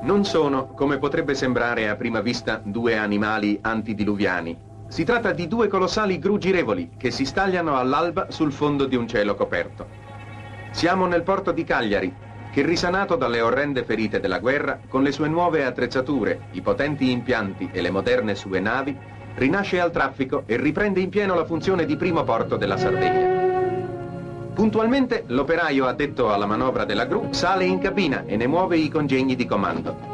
Non sono, come potrebbe sembrare a prima vista, due animali antidiluviani. Si tratta di due colossali gru girevoli che si stagliano all'alba sul fondo di un cielo coperto. Siamo nel porto di Cagliari, che risanato dalle orrende ferite della guerra, con le sue nuove attrezzature, i potenti impianti e le moderne sue navi, rinasce al traffico e riprende in pieno la funzione di primo porto della Sardegna. Puntualmente l'operaio addetto alla manovra della gru sale in cabina e ne muove i congegni di comando.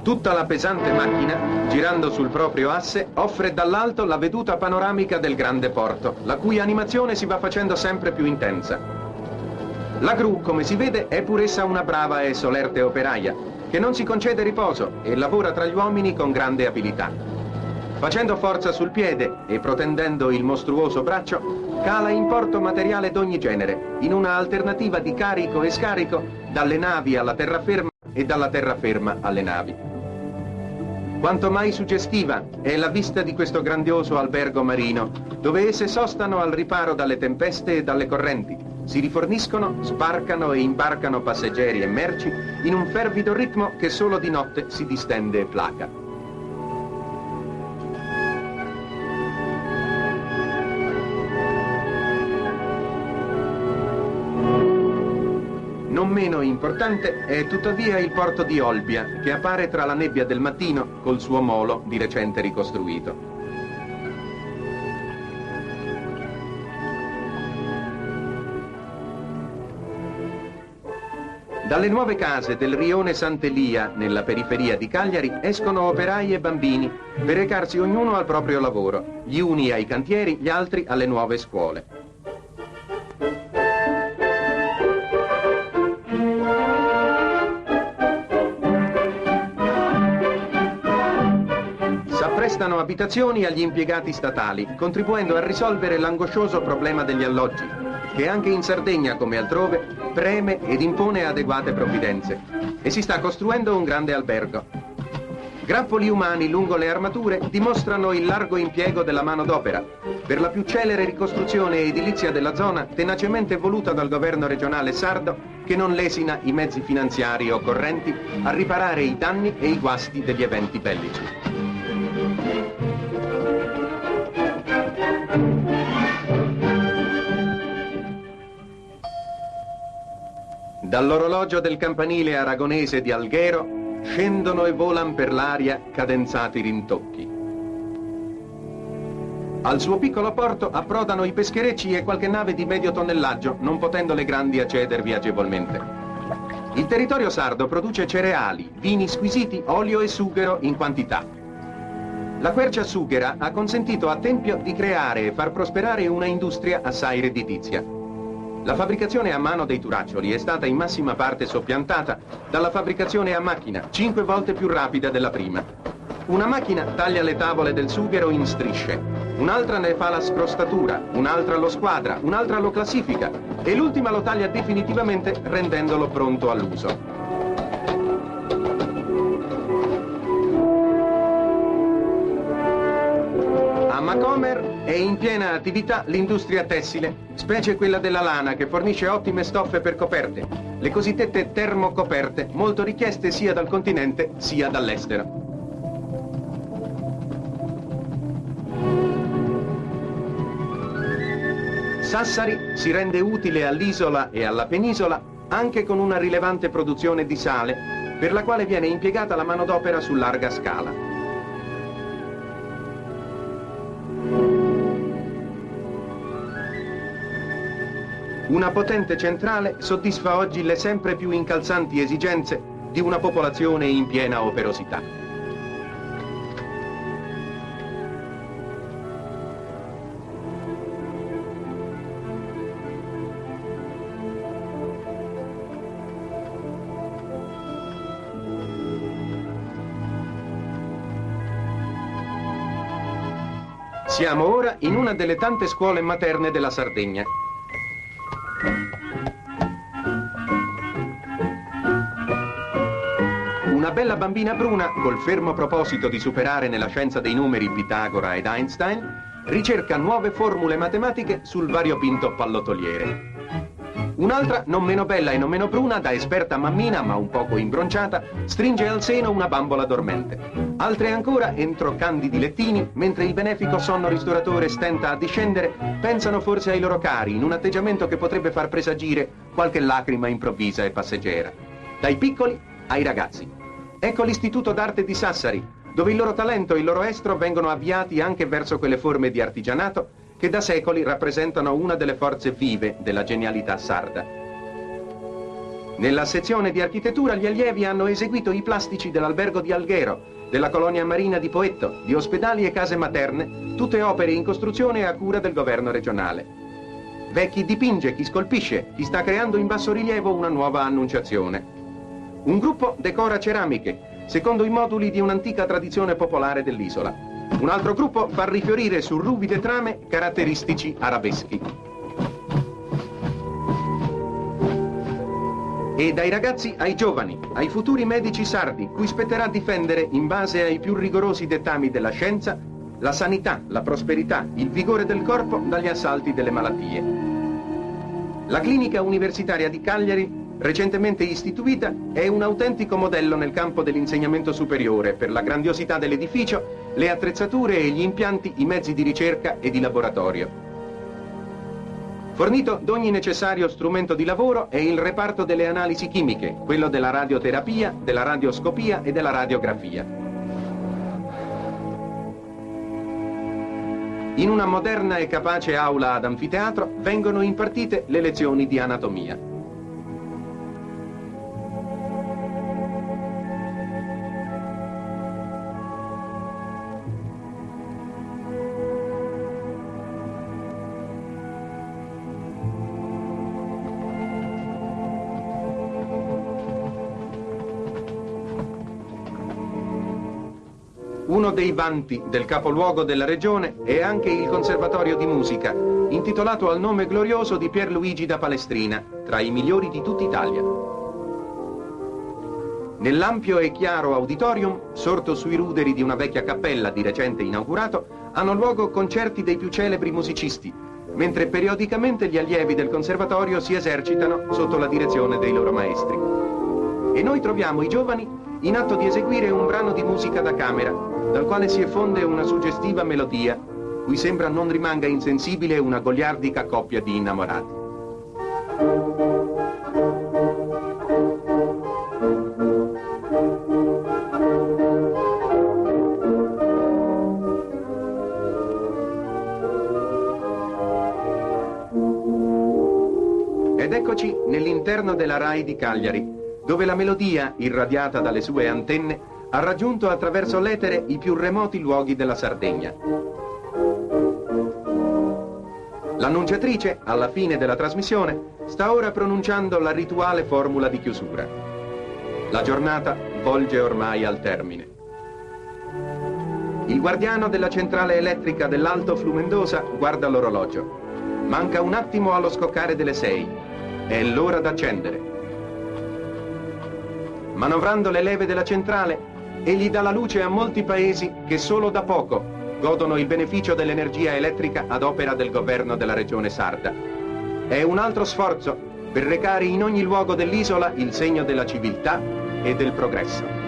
Tutta la pesante macchina, girando sul proprio asse, offre dall'alto la veduta panoramica del grande porto, la cui animazione si va facendo sempre più intensa. La gru, come si vede, è pur essa una brava e solerte operaia, che non si concede riposo e lavora tra gli uomini con grande abilità. Facendo forza sul piede e protendendo il mostruoso braccio, cala in porto materiale d'ogni genere, in una alternativa di carico e scarico dalle navi alla terraferma e dalla terraferma alle navi. Quanto mai suggestiva è la vista di questo grandioso albergo marino, dove esse sostano al riparo dalle tempeste e dalle correnti, si riforniscono, sbarcano e imbarcano passeggeri e merci in un fervido ritmo che solo di notte si distende e placa. Non meno importante è tuttavia il porto di Olbia, che appare tra la nebbia del mattino col suo molo di recente ricostruito. Dalle nuove case del rione Sant'Elia, nella periferia di Cagliari, escono operai e bambini per recarsi ognuno al proprio lavoro, gli uni ai cantieri, gli altri alle nuove scuole. S'apprestano abitazioni agli impiegati statali, contribuendo a risolvere l'angoscioso problema degli alloggi, che anche in Sardegna come altrove preme ed impone adeguate provvidenze, e si sta costruendo un grande albergo. Grappoli umani lungo le armature dimostrano il largo impiego della manodopera per la più celere ricostruzione edilizia della zona, tenacemente voluta dal governo regionale sardo, che non lesina i mezzi finanziari occorrenti a riparare i danni e i guasti degli eventi bellici. Dall'orologio del campanile aragonese di Alghero scendono e volano per l'aria cadenzati rintocchi. Al suo piccolo porto approdano i pescherecci e qualche nave di medio tonnellaggio, non potendo le grandi accedervi agevolmente. Il territorio sardo produce cereali, vini squisiti, olio e sughero in quantità. La quercia sughera ha consentito a Tempio di creare e far prosperare una industria assai redditizia. La fabbricazione a mano dei turaccioli è stata in massima parte soppiantata dalla fabbricazione a macchina, 5 volte più rapida della prima. Una macchina taglia le tavole del sughero in strisce, un'altra ne fa la scrostatura, un'altra lo squadra, un'altra lo classifica e l'ultima lo taglia definitivamente rendendolo pronto all'uso. A Macomer è in piena attività l'industria tessile, specie quella della lana, che fornisce ottime stoffe per coperte, le cosiddette termocoperte, molto richieste sia dal continente sia dall'estero. Sassari si rende utile all'isola e alla penisola anche con una rilevante produzione di sale, per la quale viene impiegata la manodopera su larga scala. Una potente centrale soddisfa oggi le sempre più incalzanti esigenze di una popolazione in piena operosità. Siamo ora in una delle tante scuole materne della Sardegna. Una bella bambina bruna, col fermo proposito di superare nella scienza dei numeri Pitagora ed Einstein, ricerca nuove formule matematiche sul variopinto pallottoliere. Un'altra, non meno bella e non meno bruna, da esperta mammina ma un poco imbronciata, stringe al seno una bambola dormente. Altre ancora, entro candidi lettini, mentre il benefico sonno ristoratore stenta a discendere, pensano forse ai loro cari, in un atteggiamento che potrebbe far presagire qualche lacrima improvvisa e passeggera. Dai piccoli ai ragazzi. Ecco l'Istituto d'Arte di Sassari, dove il loro talento e il loro estro vengono avviati anche verso quelle forme di artigianato che da secoli rappresentano una delle forze vive della genialità sarda. Nella sezione di architettura gli allievi hanno eseguito i plastici dell'albergo di Alghero, della colonia marina di Poetto, di ospedali e case materne, tutte opere in costruzione a cura del governo regionale. V'è chi dipinge, chi scolpisce, chi sta creando in bassorilievo una nuova annunciazione. Un gruppo decora ceramiche, secondo i moduli di un'antica tradizione popolare dell'isola. Un altro gruppo fa rifiorire su ruvide trame caratteristici arabeschi. E dai ragazzi ai giovani, ai futuri medici sardi, cui spetterà difendere, in base ai più rigorosi dettami della scienza, la sanità, la prosperità, il vigore del corpo dagli assalti delle malattie. La clinica universitaria di Cagliari, recentemente istituita, è un autentico modello nel campo dell'insegnamento superiore per la grandiosità dell'edificio, le attrezzature e gli impianti, i mezzi di ricerca e di laboratorio. Fornito d'ogni necessario strumento di lavoro è il reparto delle analisi chimiche, quello della radioterapia, della radioscopia e della radiografia. In una moderna e capace aula ad anfiteatro vengono impartite le lezioni di anatomia. Uno dei vanti del capoluogo della regione è anche il Conservatorio di Musica, intitolato al nome glorioso di Pierluigi da Palestrina, tra i migliori di tutta Italia. Nell'ampio e chiaro auditorium, sorto sui ruderi di una vecchia cappella di recente inaugurato, hanno luogo concerti dei più celebri musicisti, mentre periodicamente gli allievi del conservatorio si esercitano sotto la direzione dei loro maestri. E noi troviamo i giovani in atto di eseguire un brano di musica da camera, dal quale si effonde una suggestiva melodia, cui sembra non rimanga insensibile una goliardica coppia di innamorati. Ed eccoci nell'interno della RAI di Cagliari, dove la melodia, irradiata dalle sue antenne, ha raggiunto attraverso l'etere i più remoti luoghi della Sardegna. L'annunciatrice, alla fine della trasmissione, sta ora pronunciando la rituale formula di chiusura. La giornata volge ormai al termine. Il guardiano della centrale elettrica dell'Alto Flumendosa guarda l'orologio. Manca un attimo allo scoccare delle 6. È l'ora d'accendere. Manovrando le leve della centrale, egli dà la luce a molti paesi che solo da poco godono il beneficio dell'energia elettrica ad opera del governo della regione sarda. È un altro sforzo per recare in ogni luogo dell'isola il segno della civiltà e del progresso.